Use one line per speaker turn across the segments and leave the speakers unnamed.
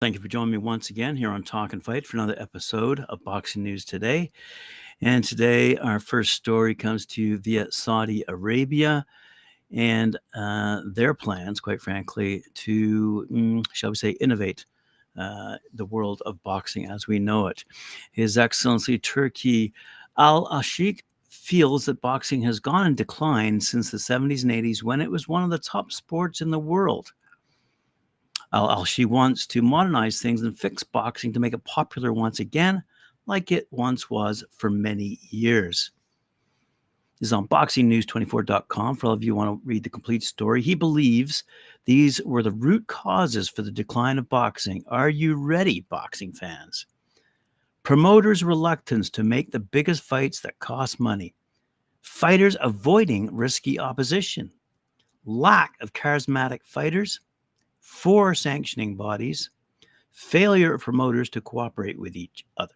Thank you for joining me once again here on Talk and Fight for another episode of Boxing News Today. And today, our first story comes to you via Saudi Arabia and their plans, quite frankly, to, shall we say, innovate the world of boxing as we know it. His Excellency Turki Al Ashik feels that boxing has gone in decline since the 70s and 80s when it was one of the top sports in the world. She wants to modernize things and fix boxing to make it popular once again, like it once was for many years. This is on BoxingNews24.com for all of you who want to read the complete story. He believes these were the root causes for the decline of boxing. Are you ready, boxing fans? Promoters' reluctance to make the biggest fights that cost money. Fighters avoiding risky opposition. Lack of charismatic fighters. 4 sanctioning bodies, failure of promoters to cooperate with each other.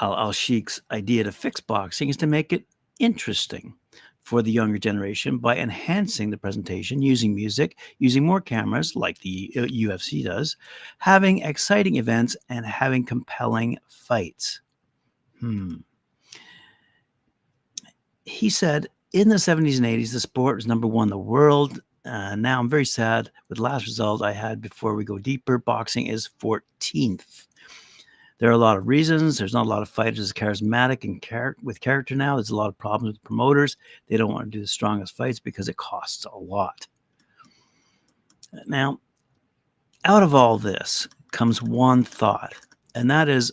Al-Sheikh's idea to fix boxing is to make it interesting for the younger generation by enhancing the presentation, using music, using more cameras like the UFC does, having exciting events, and having compelling fights. He said, in the 70s and 80s, the sport was number one in the world. Now I'm very sad with the last result I had before we go deeper. Boxing is 14th. There are a lot of reasons. There's not a lot of fighters charismatic and with character now. There's a lot of problems with promoters. They don't want to do the strongest fights because it costs a lot. Now, out of all this comes one thought, and that is,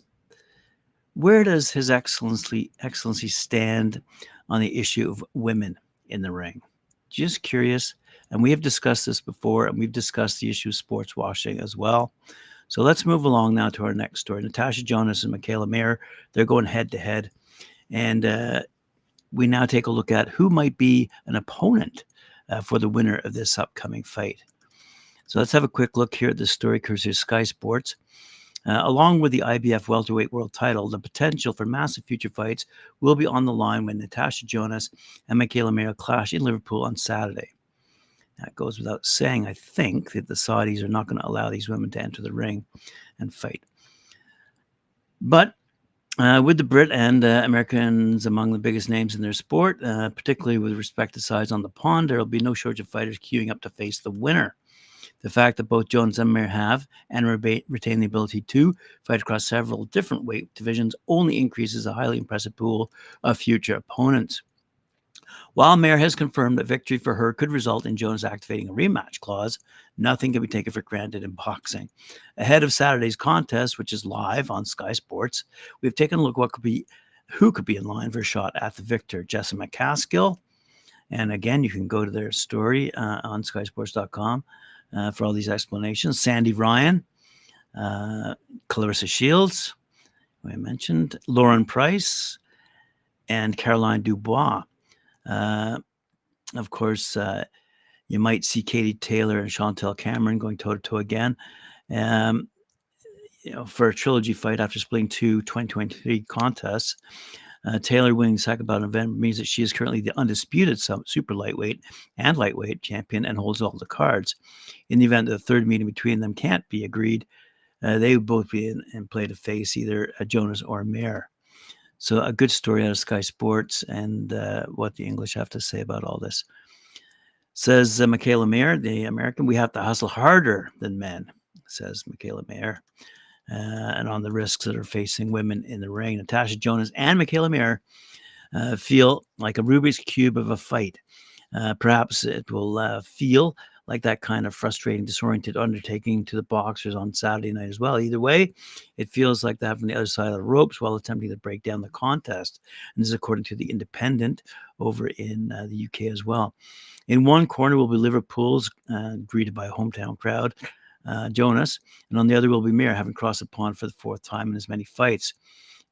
where does His Excellency stand on the issue of women in the ring? Just curious. And we have discussed this before, and we've discussed the issue of sports washing as well. So let's move along now to our next story. Natasha, Jonas, and Michaela, they're going head-to-head. And we now take a look at who might be an opponent for the winner of this upcoming fight. So let's have a quick look here at this story, courtesy of Sky Sports. Along with the IBF welterweight world title, the potential for massive future fights will be on the line when Natasha, Jonas, and Michaela clash in Liverpool on Saturday. That goes without saying, I think, that the Saudis are not going to allow these women to enter the ring and fight. But with the Brit and Americans among the biggest names in their sport, particularly with respect to size on the pond, there will be no shortage of fighters queuing up to face the winner. The fact that both Jonas and Mir have and retain the ability to fight across several different weight divisions only increases a highly impressive pool of future opponents. While Mir has confirmed that victory for her could result in Jonas activating a rematch clause, nothing can be taken for granted in boxing. Ahead of Saturday's contest, which is live on Sky Sports, we've taken a look at who could be in line for a shot at the victor. Jessa McCaskill, and again, you can go to their story on SkySports.com for all these explanations. Sandy Ryan, Clarissa Shields, who I mentioned, Lauren Price, and Caroline Dubois. Of course, you might see Katie Taylor and Chantel Cameron going toe-to-toe again. For a trilogy fight after splitting 2 2023 contests. Taylor winning the second bout of event means that she is currently the undisputed super lightweight and lightweight champion and holds all the cards. In the event that the third meeting between them can't be agreed, they would both be in play to face either Jonas or Mir. So a good story out of Sky Sports and what the English have to say about all this. Says Michaela Mir, the American, we have to hustle harder than men, says Michaela Mir. And on the risks that are facing women in the ring. Natasha, Jonas, and Michaela Mir feel like a Rubik's Cube of a fight. Perhaps it will feel like that kind of frustrating, disoriented undertaking to the boxers on Saturday night as well. Either way, it feels like that from the other side of the ropes while attempting to break down the contest. And this is according to The Independent over in the UK as well. In one corner will be Liverpool's, greeted by a hometown crowd, Jonas, and on the other will be Mir, having crossed the pond for the 4th time in as many fights.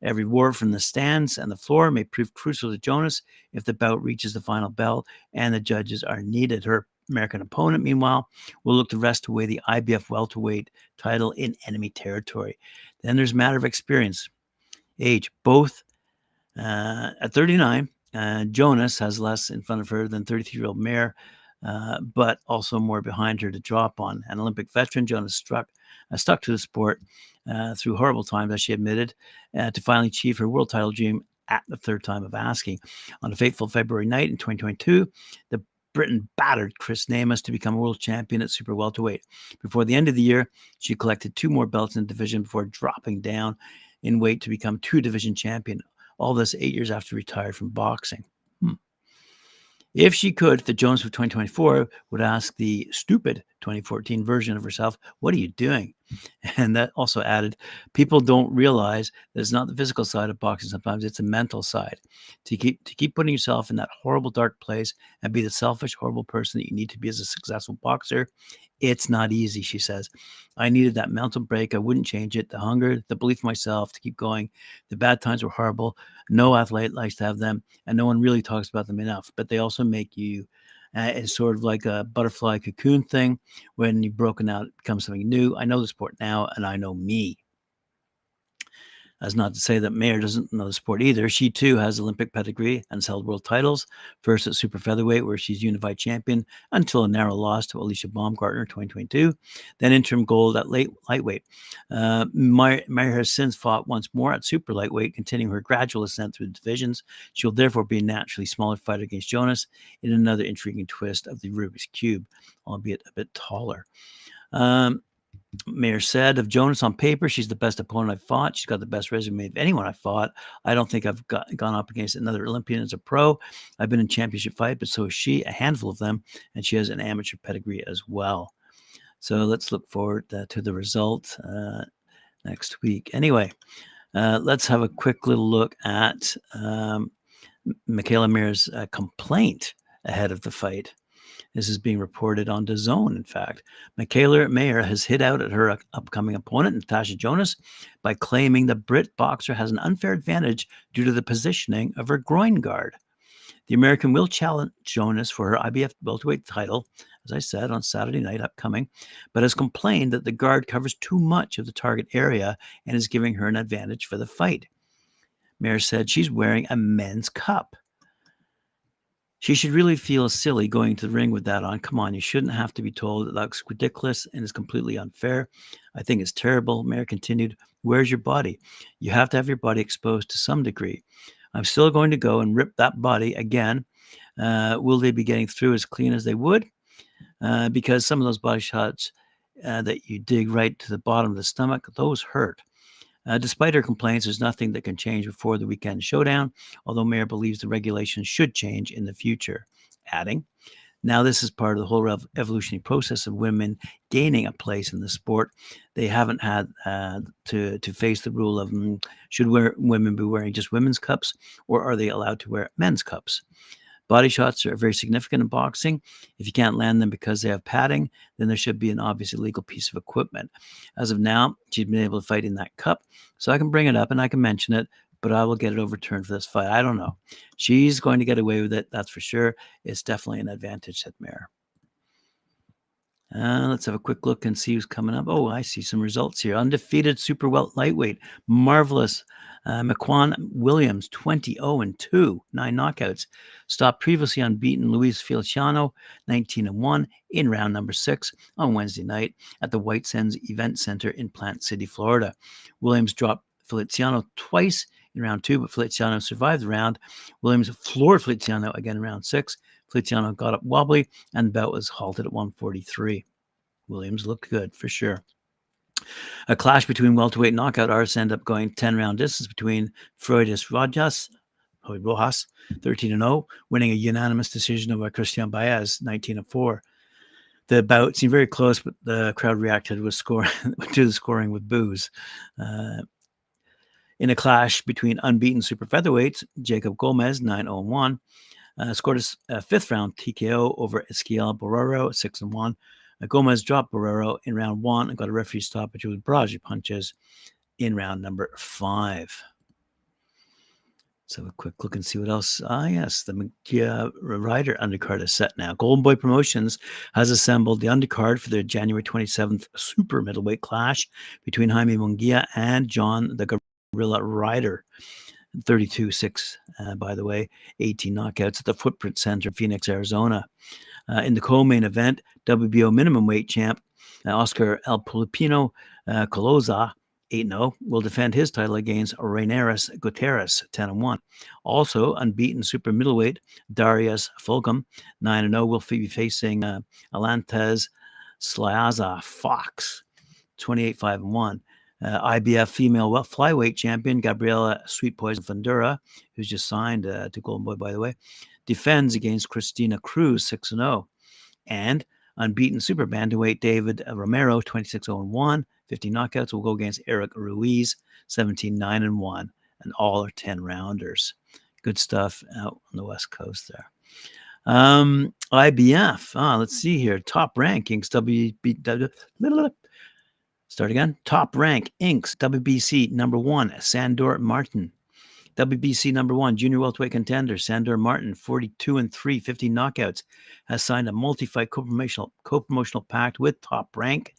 Every war from the stands and the floor may prove crucial to Jonas if the bout reaches the final bell and the judges are needed. Her American opponent, meanwhile, will look to wrest away the IBF welterweight title in enemy territory. Then there's a matter of experience, age. Both at 39, Jonas has less in front of her than 33-year-old Mir. but also more behind her to drop on. An Olympic veteran, Jonas stuck to the sport through horrible times, as she admitted, to finally achieve her world title dream at the third time of asking. On a fateful February night in 2022, the Britain battered Chris Namus to become world champion at super welterweight. Before the end of the year, she collected 2 more belts in the division before dropping down in weight to become 2-division champion. All this 8 years after retired from boxing. If she could, the Jonas of 2024 would ask the stupid 2014 version of herself, "What are you doing?" And that also added, people don't realize that it's not the physical side of boxing. Sometimes it's a mental side. To keep putting yourself in that horrible, dark place and be the selfish, horrible person that you need to be as a successful boxer, it's not easy, she says. I needed that mental break. I wouldn't change it. The hunger, the belief in myself to keep going. The bad times were horrible. No athlete likes to have them, and no one really talks about them enough. But they also make you, it's sort of like a butterfly cocoon thing. When you've broken out, it becomes something new. I know the sport now, and I know me. That's not to say that Mayer doesn't know the sport either. She too has Olympic pedigree and has held world titles. First at super featherweight, where she's unified champion until a narrow loss to Alicia Baumgartner in 2022. Then interim gold at lightweight. Mayer has since fought once more at super lightweight, continuing her gradual ascent through the divisions. She will therefore be a naturally smaller fighter against Jonas in another intriguing twist of the Rubik's Cube, albeit a bit taller. Mayer said of Jonas, on paper, she's the best opponent I've fought. She's got the best resume of anyone I've fought. I don't think I've gone up against another Olympian as a pro. I've been in championship fight, but so has she, a handful of them, and she has an amateur pedigree as well. So let's look forward to the result next week. Anyway, let's have a quick little look at Michaela Mayer's complaint ahead of the fight. This is being reported on DAZN, in fact. Michaela Mayer has hit out at her upcoming opponent, Natasha Jonas, by claiming the Brit boxer has an unfair advantage due to the positioning of her groin guard. The American will challenge Jonas for her IBF welterweight title, as I said, on Saturday night upcoming, but has complained that the guard covers too much of the target area and is giving her an advantage for the fight. Mayer said she's wearing a men's cup. She should really feel silly going to the ring with that on. Come on, you shouldn't have to be told. It looks ridiculous and is completely unfair. I think it's terrible. Mayer continued, where's your body? You have to have your body exposed to some degree. I'm still going to go and rip that body again. Will they be getting through as clean as they would? Because some of those body shots that you dig right to the bottom of the stomach, those hurt. Despite her complaints, there's nothing that can change before the weekend showdown, although Mayer believes the regulations should change in the future, adding, now this is part of the whole evolutionary process of women gaining a place in the sport. They haven't had to face the rule of should women be wearing just women's cups, or are they allowed to wear men's cups? Body shots are very significant in boxing. If you can't land them because they have padding, then there should be an obvious illegal piece of equipment. As of now, she's been able to fight in that cup, so I can bring it up and I can mention it, but I will get it overturned for this fight. I don't know. She's going to get away with it, that's for sure. It's definitely an advantage, said Mayer. Let's have a quick look and see who's coming up. Oh, I see some results here. Undefeated super lightweight. Marvelous. McQuan Williams, 20-0-2, 9 knockouts. Stopped previously unbeaten Luis Feliciano, 19-1, in round number 6 on Wednesday night at the White Sands Event Center in Plant City, Florida. Williams dropped Feliciano twice in round 2, but Feliciano survived the round. Williams floored Feliciano again in round 6. Feliciano got up wobbly, and the bout was halted at 143. Williams looked good, for sure. A clash between welterweight knockout artists ended up going 10-round distance between Floyd Rojas, 13-0, winning a unanimous decision over Christian Baez, 19-4. The bout seemed very close, but the crowd reacted to the scoring with boos. In a clash between unbeaten super featherweights, Jacob Gomez, 9-0-1, scored a fifth-round TKO over Ezequiel Borrero, 6-1. Gomez dropped Borrero in round 1 and got a referee stoppage with barrage punches in round number 5. So a quick look and see what else. Yes, the Ryder undercard is set now. Golden Boy Promotions has assembled the undercard for their January 27th super middleweight clash between Jaime Munguia and John the Gorilla Ryder. 32-6, by the way, 18 knockouts at the Footprint Center, Phoenix, Arizona. In the co-main event, WBO minimum weight champ Oscar El Pulipino Coloza, 8-0, will defend his title against Reyneris Gutierrez, 10-1. Also, unbeaten super middleweight Darius Fulgham, 9-0, will be facing Alantez Slyaza Fox, 28-5-1. IBF female flyweight champion Gabriela Sweet Poison Fundura, who's just signed to Golden Boy, by the way, defends against Christina Cruz, 6-0. And unbeaten super bantamweight David Romero, 26-0-1, 50 knockouts, will go against Eric Ruiz, 17-9-1, and all are 10-rounders. Good stuff out on the West Coast there. IBF, let's see here. Top rankings, start again. Top rank, Inks, WBC number 1, Sandor Martin. WBC number 1, junior welterweight contender, Sandor Martin, 42-3, 50 knockouts, has signed a multi-fight co-promotional pact with Top Rank.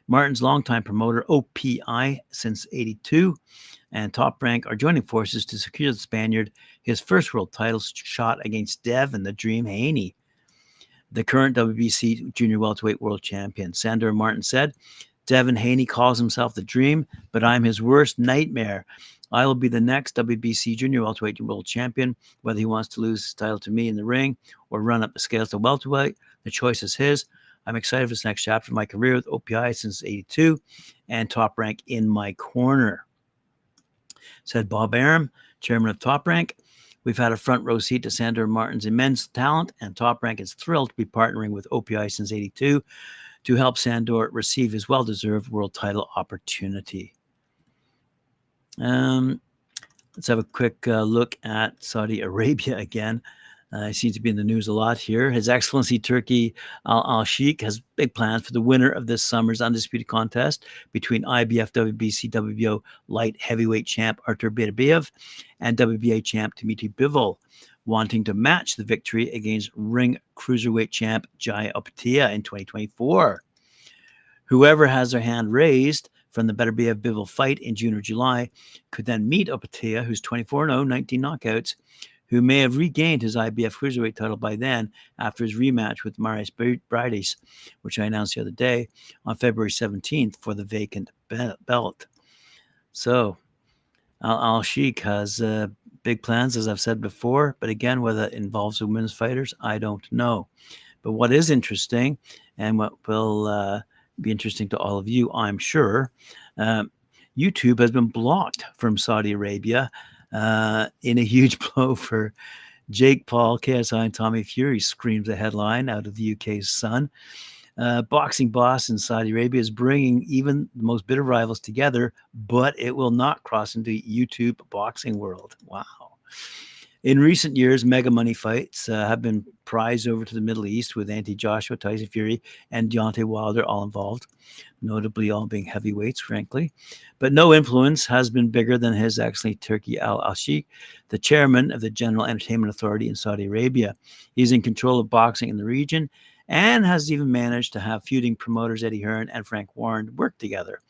Martin's longtime promoter, OPI, since 82, and Top Rank are joining forces to secure the Spaniard his first world title shot against Devin the Dream Haney, the current WBC junior welterweight world champion. Sandor Martin said, Devin Haney calls himself the Dream, but I'm his worst nightmare. I will be the next WBC junior welterweight world champion, whether he wants to lose his title to me in the ring or run up the scales to welterweight. The choice is his. I'm excited for this next chapter of my career with OPI since 82 and Top Rank in my corner, said Bob Arum, chairman of Top Rank. We've had a front row seat to Sandor Martin's immense talent, and Top Rank is thrilled to be partnering with OPI since 82 to help Sandor receive his well-deserved world title opportunity. Let's have a quick look at Saudi Arabia again. He seems to be in the news a lot here. His Excellency Turki Al-Sheikh has big plans for the winner of this summer's undisputed contest between IBF, WBC, WBO light heavyweight champ Artur Beterbiev and WBA champ Dmitry Bivol, wanting to match the victory against ring cruiserweight champ Jai Opetaia in 2024. Whoever has their hand raised from the Beterbiev Bivol fight in June or July could then meet Opetaia, who's 24-0, 19 knockouts, who may have regained his IBF cruiserweight title by then after his rematch with Marius Brides, which I announced the other day, on February 17th for the vacant belt. So Al-Sheikh has big plans, as I've said before, but again, whether it involves women's fighters, I don't know. But what is interesting, and what will be interesting to all of you, I'm sure, YouTube has been blocked from Saudi Arabia in a huge blow for Jake Paul, KSI, and Tommy Fury, screams the headline out of the UK's Sun. Boxing boss in Saudi Arabia is bringing even the most bitter rivals together, but it will not cross into YouTube boxing world. Wow. In recent years, mega money fights have been prized over to the Middle East, with Anthony Joshua, Tyson Fury, and Deontay Wilder all involved, notably all being heavyweights, frankly. But no influence has been bigger than His Excellency Turki Al-Sheikh, the chairman of the General Entertainment Authority in Saudi Arabia. He's in control of boxing in the region and has even managed to have feuding promoters Eddie Hearn and Frank Warren work together.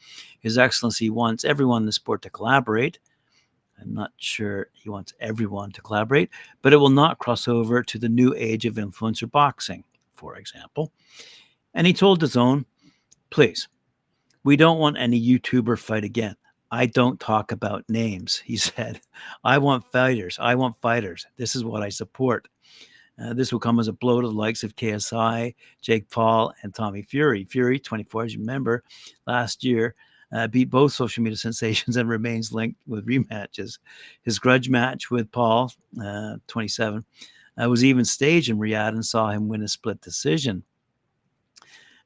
His Excellency wants everyone in the sport to collaborate. I'm not sure he wants everyone to collaborate, but it will not cross over to the new age of influencer boxing, for example. And he told DAZN, please, we don't want any YouTuber fight again. I don't talk about names, he said. I want fighters. I want fighters. This is what I support. This will come as a blow to the likes of KSI, Jake Paul, and Tommy Fury. Fury, 24, as you remember, last year, beat both social media sensations and remains linked with rematches. His grudge match with Paul, 27, was even staged in Riyadh and saw him win a split decision.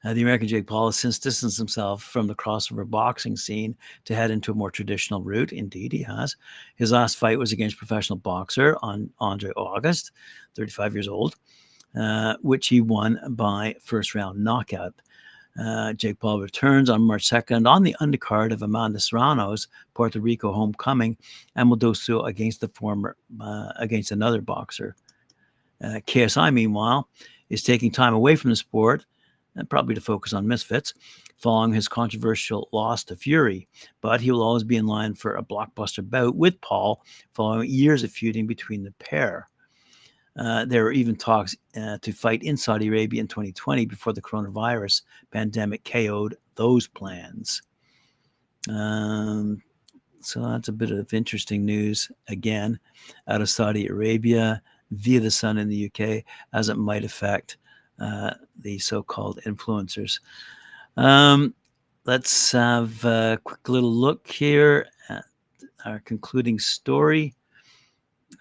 The American Jake Paul has since distanced himself from the crossover boxing scene to head into a more traditional route. Indeed, he has. His last fight was against professional boxer Andre August, 35 years old, which he won by first-round knockout. Jake Paul returns on March 2nd on the undercard of Amanda Serrano's Puerto Rico homecoming and will do so against against another boxer. KSI, meanwhile, is taking time away from the sport, probably to focus on misfits, following his controversial loss to Fury. But he will always be in line for a blockbuster bout with Paul following years of feuding between the pair. There were even talks to fight in Saudi Arabia in 2020 before the coronavirus pandemic KO'd those plans. So that's a bit of interesting news, again, out of Saudi Arabia via the Sun in the UK, as it might affect the so-called influencers. Let's have a quick little look here at our concluding story.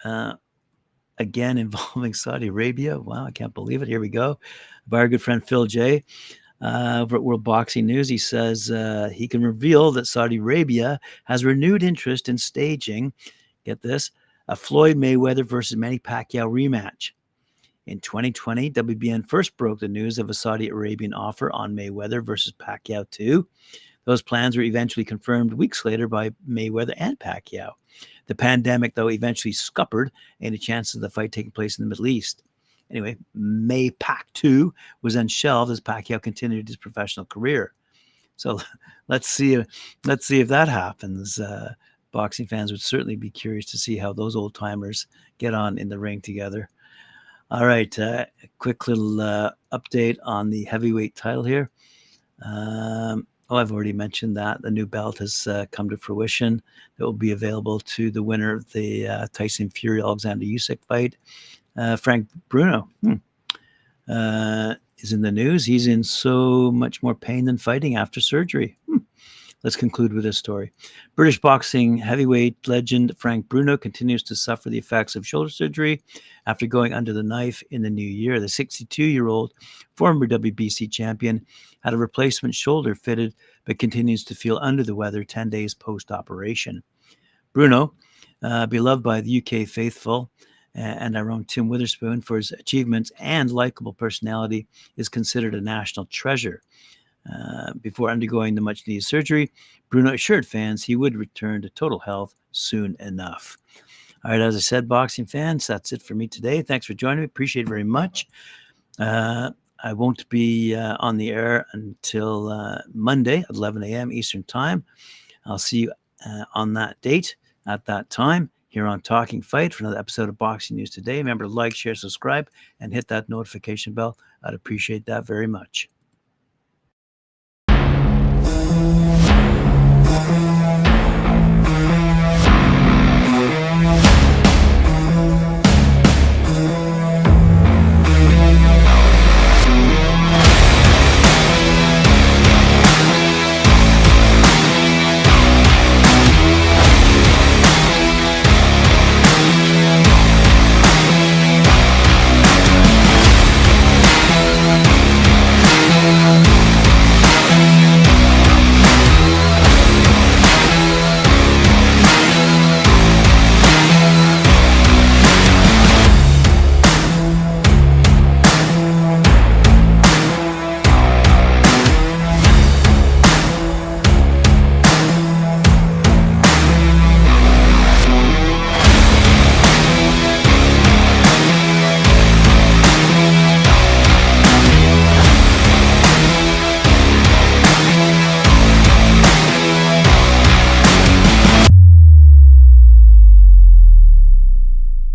Again, involving Saudi Arabia. Wow, I can't believe it. Here we go. By our good friend Phil J. Over at World Boxing News, he says he can reveal that Saudi Arabia has renewed interest in staging, get this, a Floyd Mayweather versus Manny Pacquiao rematch. In 2020, WBN first broke the news of a Saudi Arabian offer on Mayweather versus Pacquiao 2. Those plans were eventually confirmed weeks later by Mayweather and Pacquiao. The pandemic, though, eventually scuppered any chances of the fight taking place in the Middle East. Anyway, May Pac 2 was then shelved as Pacquiao continued his professional career. So let's see if that happens. Boxing fans would certainly be curious to see how those old timers get on in the ring together. All right, a quick little update on the heavyweight title here. I've already mentioned that the new belt has come to fruition. It will be available to the winner of the Tyson Fury Alexander Usyk fight. Frank Bruno is in the news. He's in so much more pain than fighting after surgery. Let's conclude with this story. British boxing heavyweight legend Frank Bruno continues to suffer the effects of shoulder surgery after going under the knife in the new year. The 62-year-old former WBC champion had a replacement shoulder fitted but continues to feel under the weather 10 days post-operation. Bruno, beloved by the UK faithful and our own Tim Witherspoon for his achievements and likable personality, is considered a national treasure. Before undergoing the much-needed surgery, Bruno assured fans he would return to total health soon enough. All right, as I said, boxing fans, that's it for me today. Thanks for joining me. Appreciate it very much. I won't be on the air until Monday at 11 a.m. Eastern Time. I'll see you on that date at that time here on Talking Fight for another episode of Boxing News Today. Remember to like, share, subscribe, and hit that notification bell. I'd appreciate that very much.